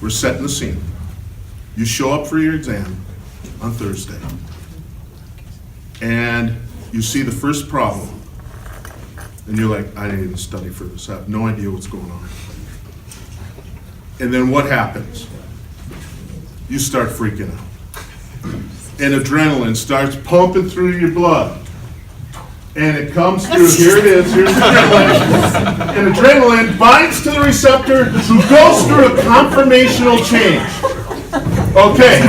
we're setting the scene. You show up for your exam on Thursday, and you see the first problem, and you're like, I didn't even study for this. I have no idea what's going on. And then what happens? You start freaking out. And adrenaline starts pumping through your blood. And it comes through, here it is, here's adrenaline. And adrenaline binds to the receptor who goes through a conformational change. Okay.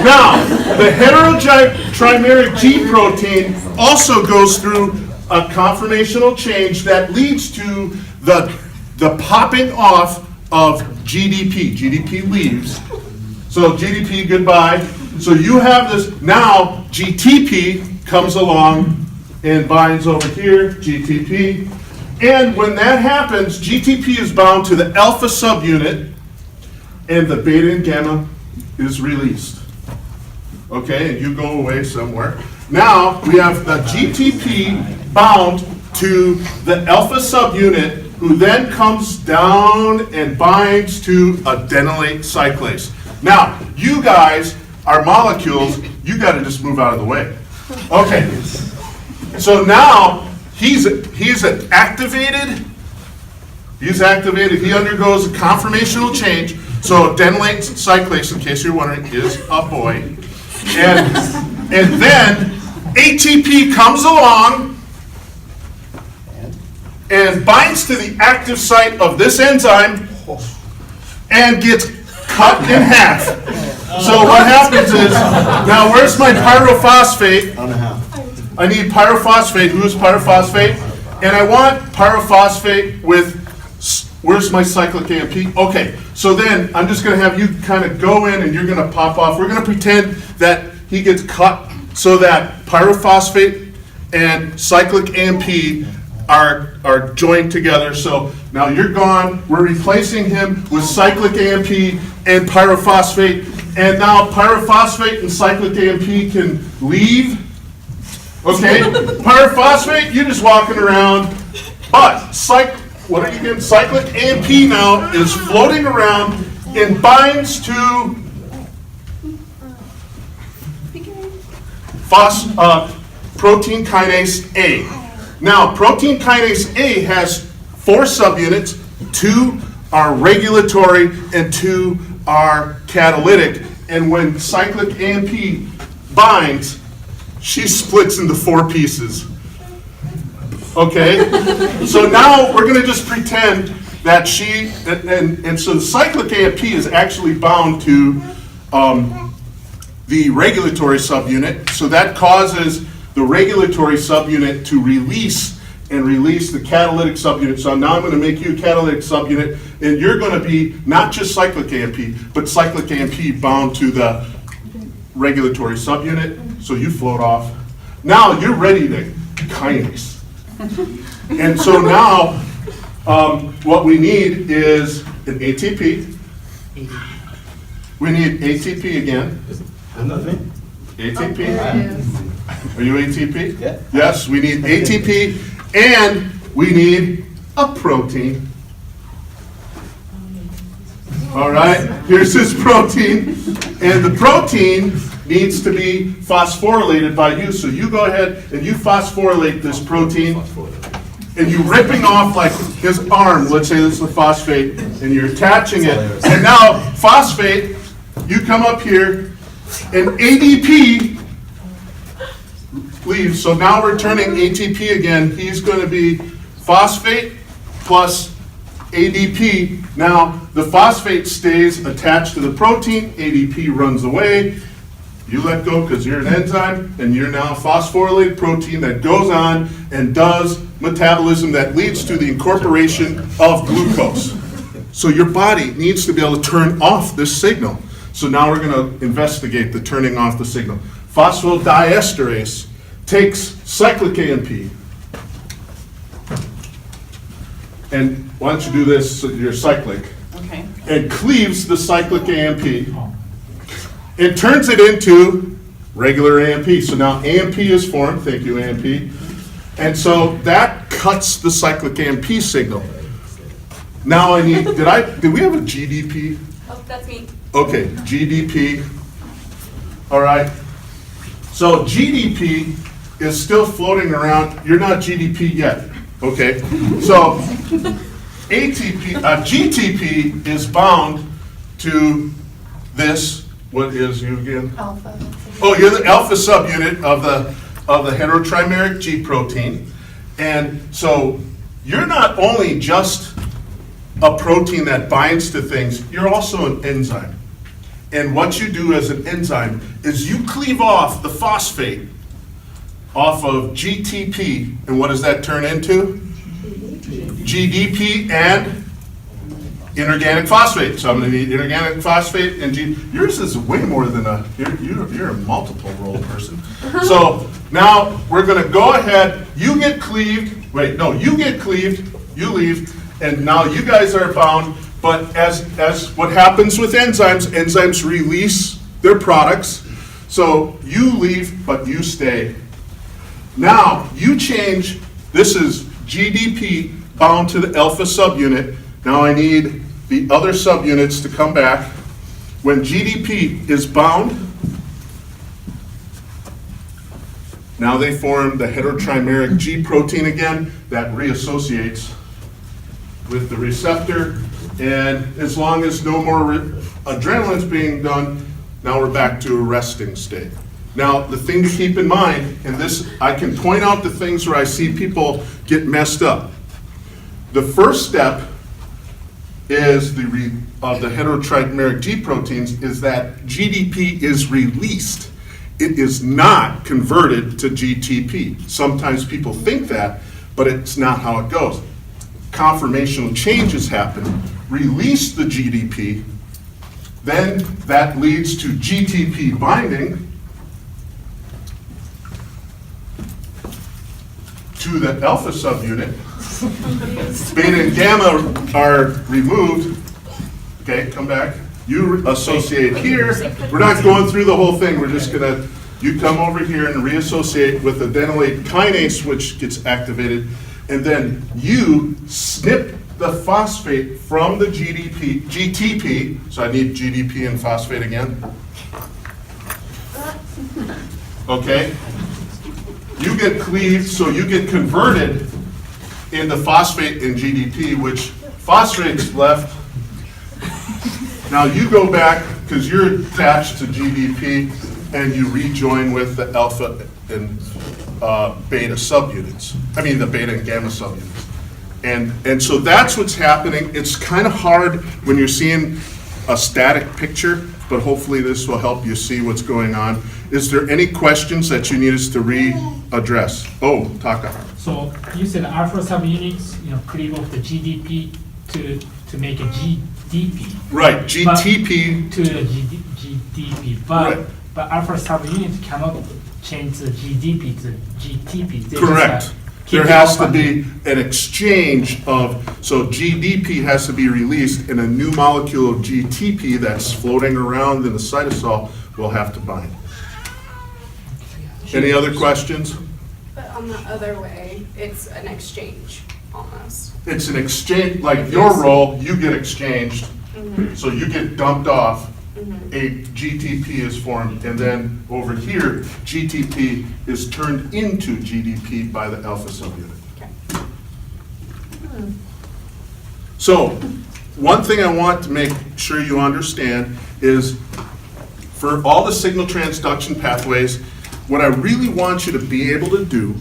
Now, the heterotrimeric G protein also goes through a conformational change that leads to the popping off of GDP. GDP leaves. So GDP, goodbye. So you have this, now GTP comes along and binds over here, GTP. And when that happens, GTP is bound to the alpha subunit, and the beta and gamma is released. Okay, and you go away somewhere. Now we have the GTP bound to the alpha subunit, who then comes down and binds to adenylate cyclase. Now, you guys are molecules, you got to just move out of the way. Okay, so now he's activated. He's activated. He undergoes a conformational change. So adenylate cyclase, in case you're wondering, is a boy. And then ATP comes along and binds to the active site of this enzyme and gets cut in half. So what happens is, now where's my pyrophosphate? I need pyrophosphate. Who's pyrophosphate? And I want pyrophosphate with, where's my cyclic AMP? Okay, so then I'm just going to have you kind of go in and you're going to pop off. We're going to pretend that he gets cut so that pyrophosphate and cyclic AMP are joined together. So now you're gone. We're replacing him with cyclic AMP and pyrophosphate. And now pyrophosphate and cyclic AMP can leave. Okay? Pyrophosphate, you're just walking around. But what are you getting? Cyclic AMP now is floating around and binds to protein kinase A. Now, protein kinase A has 4 subunits. 2 are regulatory and 2 are catalytic. And when cyclic AMP binds, she splits into 4 pieces. Okay? So now we're going to just pretend that and so the cyclic AMP is actually bound to the regulatory subunit. So that causes the regulatory subunit to release the catalytic subunit. So now I'm going to make you a catalytic subunit, and you're going to be not just cyclic AMP, but cyclic AMP bound to the regulatory subunit. So you float off. Now you're ready to kinase. And so now what we need is an ATP. We need ATP again. ATP. Are you ATP? Yeah. Yes, we need ATP, and we need a protein. All right, here's his protein, and the protein needs to be phosphorylated by you. So you go ahead and you phosphorylate this protein, and you're ripping off like his arm. Let's say this is the phosphate, and you're attaching it. And now phosphate, you come up here, and ADP leaves. So now we're turning ATP again. He's going to be phosphate plus ADP. Now the phosphate stays attached to the protein. ADP runs away. You let go because you're an enzyme, and you're now a phosphorylated protein that goes on and does metabolism that leads to the incorporation of glucose. So your body needs to be able to turn off this signal. So now we're going to investigate the turning off the signal. Phosphodiesterase takes cyclic AMP. And why don't you do this so you're cyclic. Okay. And cleaves the cyclic AMP. It turns it into regular AMP. So now AMP is formed. Thank you, AMP. And so that cuts the cyclic AMP signal. Now I need, did we have a GDP? Oh, that's me. Okay, GDP. All right. So GDP is still floating around. You're not GDP yet. Okay. So GTP is bound to this. What is you again? Alpha. Oh, you're the alpha subunit of the heterotrimeric G protein. And so you're not only just a protein that binds to things, you're also an enzyme. And what you do as an enzyme is you cleave off the phosphate off of GTP, and what does that turn into? GDP and inorganic phosphate. So I'm going to need inorganic phosphate and yours is way more than you're a multiple role person. So now we're going to go ahead, you get cleaved, you get cleaved, you leave, and now you guys are bound. But as what happens with enzymes release their products. So you leave, but you stay. Now you change, this is GDP bound to the alpha subunit. Now I need the other subunits to come back. When GDP is bound, now they form the heterotrimeric G protein again that reassociates with the receptor. And as long as no more adrenaline is being done, now we're back to a resting state. Now, the thing to keep in mind, and this, I can point out the things where I see people get messed up. The first step is the heterotrimeric G proteins is that GDP is released. It is not converted to GTP. Sometimes people think that, but it's not how it goes. Conformational changes happen, release the GDP, then that leads to GTP binding to the alpha subunit. Beta and gamma are removed. Okay, come back. You associate here. We're not going through the whole thing. We're just gonna, you come over here and reassociate with the adenylate kinase, which gets activated. And then you snip the phosphate from the GTP, so I need GDP and phosphate again. Okay? You get cleaved, so you get converted into phosphate and GDP, which phosphate's left. Now you go back, because you're attached to GDP, and you rejoin with the alpha and beta subunits. I mean the beta and gamma subunits. And so that's what's happening. It's kind of hard when you're seeing a static picture, but hopefully this will help you see what's going on. Is there any questions that you need us to readdress? Oh, Taka. So you said alpha subunits, cleave off the GDP to make a GDP. Right, GTP. To the GDP, but Right. but alpha subunit cannot change the GDP to GTP. They Correct. just keep There it has to open. be an exchange of, so GDP has to be released and a new molecule of GTP that's floating around in the cytosol will have to bind. Any other questions? But on the other way, it's an exchange, almost. It's an exchange, like your role, you get exchanged, so you get dumped off, a GTP is formed, and then over here, GTP is turned into GDP by the alpha subunit. Okay. So, one thing I want to make sure you understand is for all the signal transduction pathways, what I really want you to be able to do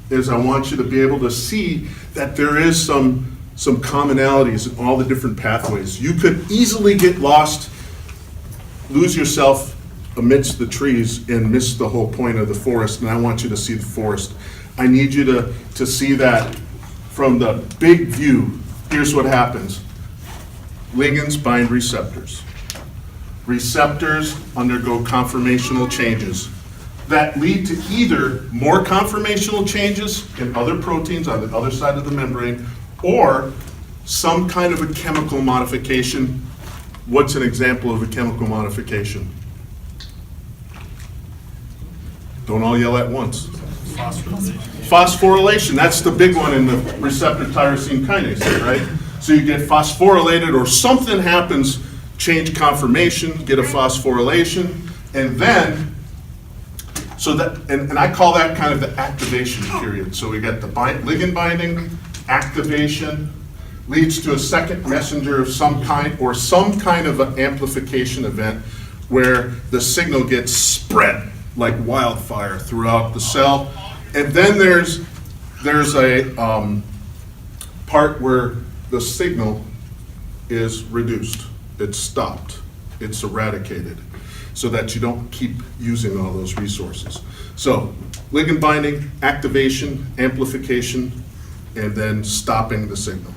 is I want you to be able to see that there is some commonalities in all the different pathways. You could easily get lost, lose yourself amidst the trees and miss the whole point of the forest, and I want you to see the forest. I need you to see that from the big view. Here's what happens. Ligands bind receptors. Receptors undergo conformational changes that lead to either more conformational changes in other proteins on the other side of the membrane or some kind of a chemical modification. What's an example of a chemical modification? Don't all yell at once. Phosphorylation, that's the big one in the receptor tyrosine kinase, right? So you get phosphorylated or something happens, change conformation, get a phosphorylation, and then, so that, and I call that kind of the activation period. So we got the ligand binding, activation, leads to a second messenger of some kind, or some kind of an amplification event where the signal gets spread like wildfire throughout the cell. And then there's a part where the signal is reduced, it's stopped, it's eradicated, so that you don't keep using all those resources. So ligand binding, activation, amplification, and then stopping the signal.